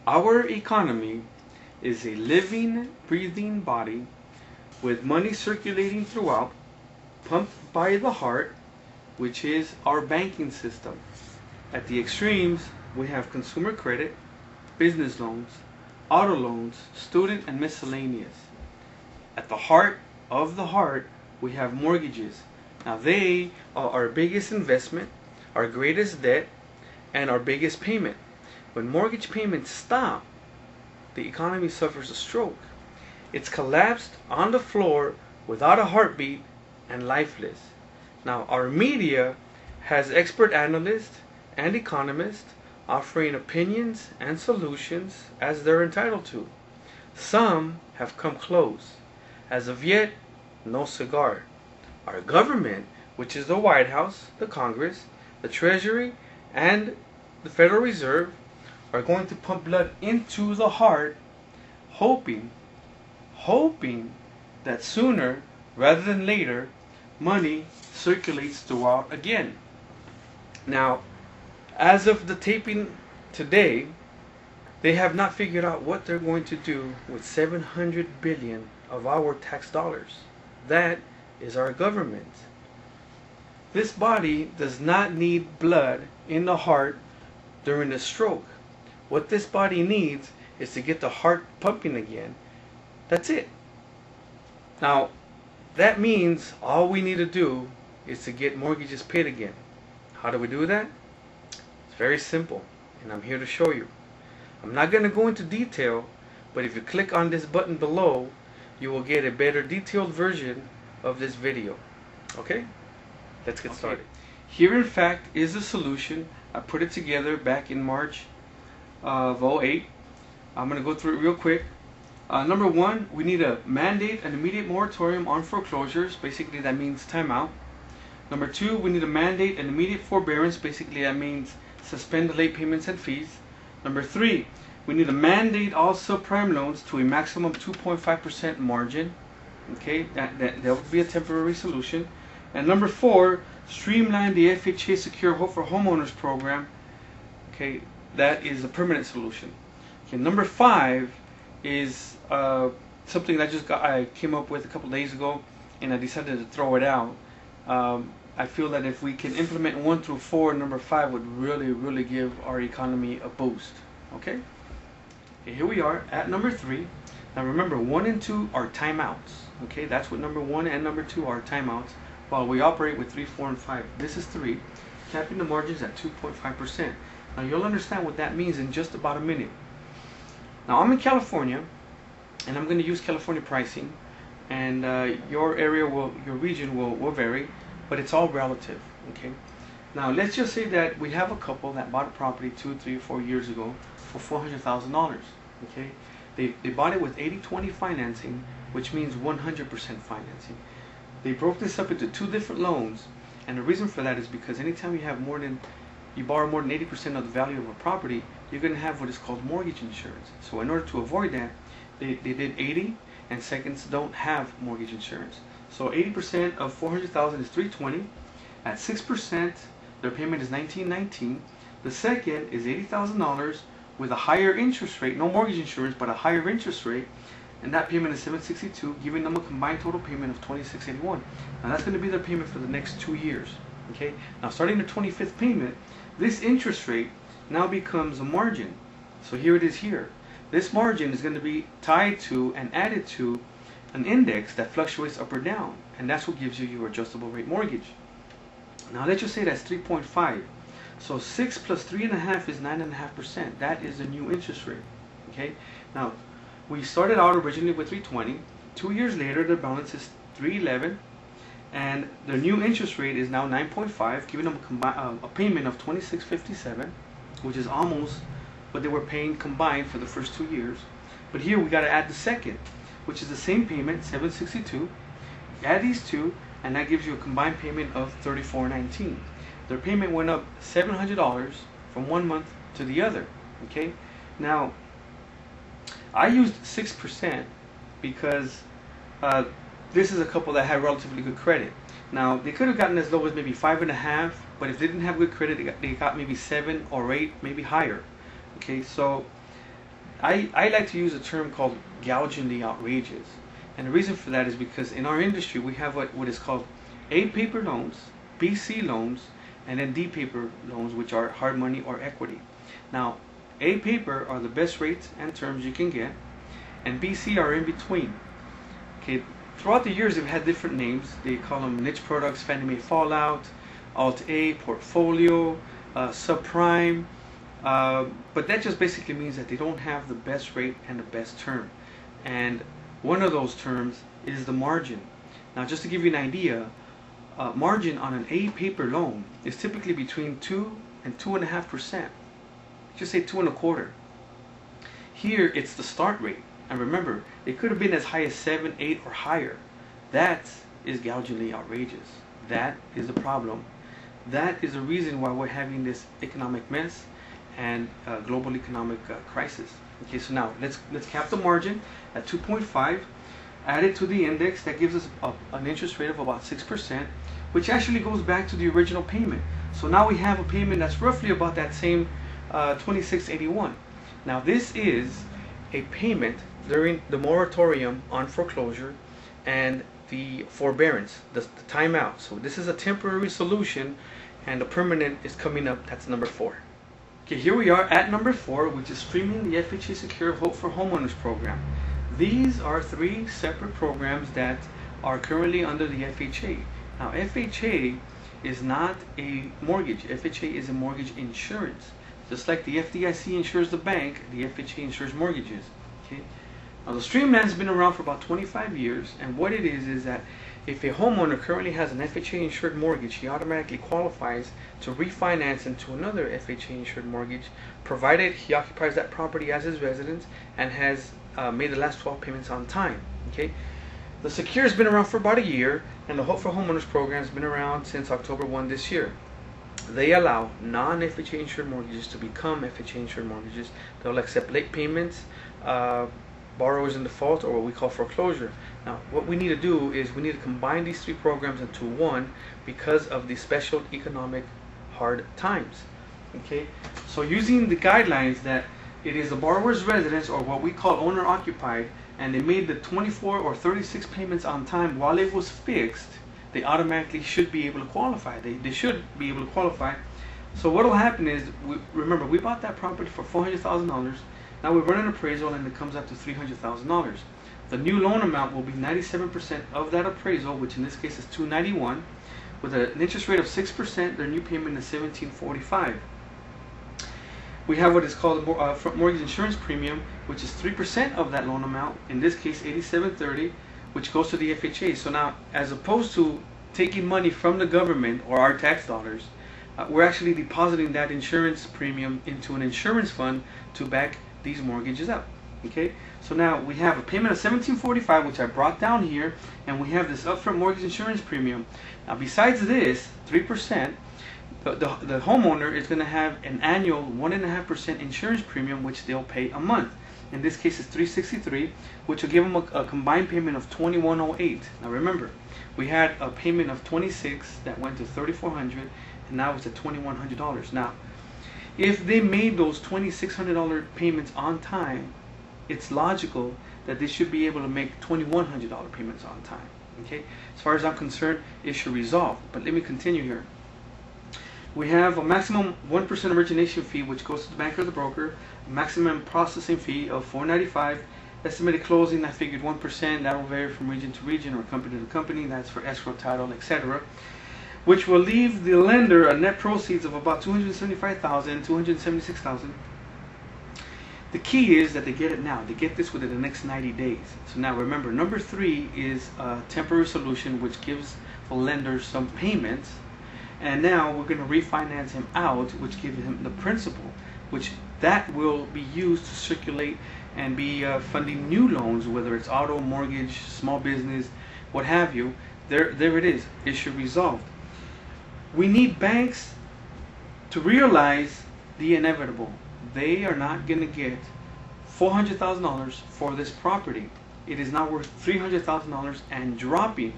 Our economy is a living, breathing body with money circulating throughout, pumped by the heart, which is our banking system. At the extremes, we have consumer credit, business loans, auto loans, student and miscellaneous. At the heart of the heart, we have mortgages. Now they are our biggest investment, our greatest debt, and our biggest payment. When mortgage payments stop, the economy suffers a stroke. It's collapsed on the floor without a heartbeat and lifeless. Now our media has expert analysts and economists offering opinions and solutions as they're entitled to. Some have come close. As of yet, no cigar. Our government, which is the White House, the Congress, the Treasury, and the Federal Reserve, are going to pump blood into the heart, hoping that sooner rather than later, money circulates throughout again. Now, as of the taping today, they have not figured out what they're going to do with 700 billion of our tax dollars. That is our government. This body does not need blood in the heart during a stroke. What this body needs is to get the heart pumping again. That's it. Now, that means all we need to do is to get mortgages paid again. How do we do that? It's very simple, and I'm here to show you. I'm not going to go into detail, but if you click on this button below, you will get a better detailed version of this video. Okay? Let's get started. Here in fact is the solution. I put it together back in March of 08. I'm going to go through it real quick. Number one, we need to mandate an immediate moratorium on foreclosures. Basically that means timeout. Number two, we need to mandate an immediate forbearance. Basically that means suspend the late payments and fees. Number three, we need to mandate all subprime loans to a maximum 2.5% margin. Okay, that would be a temporary solution. And number four, streamline the FHA Secure Hope for Homeowners program. Okay, that is a permanent solution. Okay, number five is something that I came up with a couple days ago, and I decided to throw it out. I feel that if we can implement 1 through 4, number 5 would really give our economy a boost. Okay, here we are at number 3. Now remember, 1 and 2 are timeouts. Okay, that's what number 1 and number 2 are, timeouts, while we operate with 3, 4, and 5. This is 3, capping the margins at 2.5%. Now you'll understand what that means in just about a minute. Now I'm in California, and I'm going to use California pricing, and your area your region will vary, but it's all relative. Okay. Now let's just say that we have a couple that bought a property 2, 3, 4 years ago for $400,000. Okay. They bought it with 80-20 financing, which means 100% financing. They broke this up into 2 different loans, and the reason for that is because anytime you borrow more than 80% of the value of a property, you're going to have what is called mortgage insurance. So in order to avoid that, they did 80, and seconds don't have mortgage insurance. So 80% of 400,000 is 320. At 6%, their payment is $19.19. The second is $80,000 with a higher interest rate, no mortgage insurance, but a higher interest rate, and that payment is $762, giving them a combined total payment of $2681. Now that's going to be their payment for the next 2 years. Okay. Now starting the 25th payment, this interest rate now becomes a margin. So here it is here. This margin is going to be tied to and added to an index that fluctuates up or down, and that's what gives you your adjustable rate mortgage. Now let's just say that's 3.5. So 6 plus 3.5 is 9.5%. That is the new interest rate. Okay. Now we started out originally with 320. 2 years later, the balance is 311, and the new interest rate is now 9.5, giving them a payment of 2657, which is almost what they were paying combined for the first 2 years. But here we got to add the second, which is the same payment, 762. Add these two, and that gives you a combined payment of 3419. Their payment went up $700 from 1 month to the other. Okay. Now I used 6% because this is a couple that had relatively good credit. Now they could have gotten as low as maybe 5.5, but if they didn't have good credit, they got maybe 7 or 8, maybe higher. Okay, so I like to use a term called gouging the outrageous. And the reason for that is because in our industry we have what is called A paper loans, BC loans, and then D paper loans, which are hard money or equity. Now, A paper are the best rates and terms you can get, and BC are in between. Okay, throughout the years they've had different names. They call them niche products, Fannie Mae Fallout, Alt A, Portfolio, Subprime. But that just basically means that they don't have the best rate and the best term. And one of those terms is the margin. Now, just to give you an idea, margin on an A paper loan is typically between 2 and 2.5%. Just say 2.25. Here, it's the start rate. And remember, it could have been as high as 7, 8, or higher. That is gougingly outrageous. That is a problem. That is the reason why we're having this economic mess and global economic crisis. Okay, so now let's cap the margin at 2.5, add it to the index. That gives us an interest rate of about 6%, which actually goes back to the original payment. So now we have a payment that's roughly about that same $26.81. Now this is a payment during the moratorium on foreclosure and the forbearance, the timeout. So this is a temporary solution, and the permanent is coming up. That's number 4. Okay, here we are at number 4, which is streaming the FHA Secure Hope for Homeowners program. These are 3 separate programs that are currently under the FHA. Now, FHA is not a mortgage. FHA is a mortgage insurance. Just like the FDIC insures the bank, the FHA insures mortgages. Okay. Now, the Streamline has been around for about 25 years, and what it is that if a homeowner currently has an FHA insured mortgage, he automatically qualifies to refinance into another FHA insured mortgage, provided he occupies that property as his residence and has made the last 12 payments on time. Okay. The Secure has been around for about a year, and the Hope for Homeowners program has been around since October 1 this year. They allow non-FHA insured mortgages to become FHA insured mortgages. They'll accept late payments, borrowers in default, or what we call foreclosure. Now, what we need to do is we need to combine these 3 programs into one because of the special economic hard times. Okay, so using the guidelines that it is the borrower's residence, or what we call owner occupied, and they made the 24 or 36 payments on time while it was fixed, they automatically should be able to qualify. They should be able to qualify. So what will happen is, remember, we bought that property for $400,000. Now we run an appraisal and it comes up to $300,000. The new loan amount will be 97% of that appraisal, which in this case is $291. With an interest rate of 6%, their new payment is $1745. We have what is called a mortgage insurance premium, which is 3% of that loan amount, in this case $8730, which goes to the FHA. So now, as opposed to taking money from the government or our tax dollars, we're actually depositing that insurance premium into an insurance fund to back these mortgages up. Okay, so now we have a payment of $1745, which I brought down here, and we have this upfront mortgage insurance premium. Now, besides this 3%, the homeowner is going to have an annual 1.5% insurance premium, which they'll pay a month. In this case, it's $363, which will give them a combined payment of $2108. Now remember, we had a payment of $26 that went to $3,400, and now it's at $2,100. Now, if they made those $2,600 payments on time, it's logical that they should be able to make $2,100 payments on time. Okay, as far as I'm concerned, issue resolved. But let me continue here. We have a maximum 1% origination fee, which goes to the banker or the broker. A maximum processing fee of $495. Estimated closing, I figured 1%. That will vary from region to region or company to company. That's for escrow, title, etc. Which will leave the lender a net proceeds of about $275,000, $276,000. The key is that they get it now. They get this within the next 90 days. So now remember, number 3 is a temporary solution, which gives the lender some payments. And now we're going to refinance him out, which gives him the principal, which that will be used to circulate and be funding new loans, whether it's auto, mortgage, small business, what have you. There it is. Issue resolved. We need banks to realize the inevitable. They are not going to get $400,000 for this property. It is now worth $300,000 and dropping.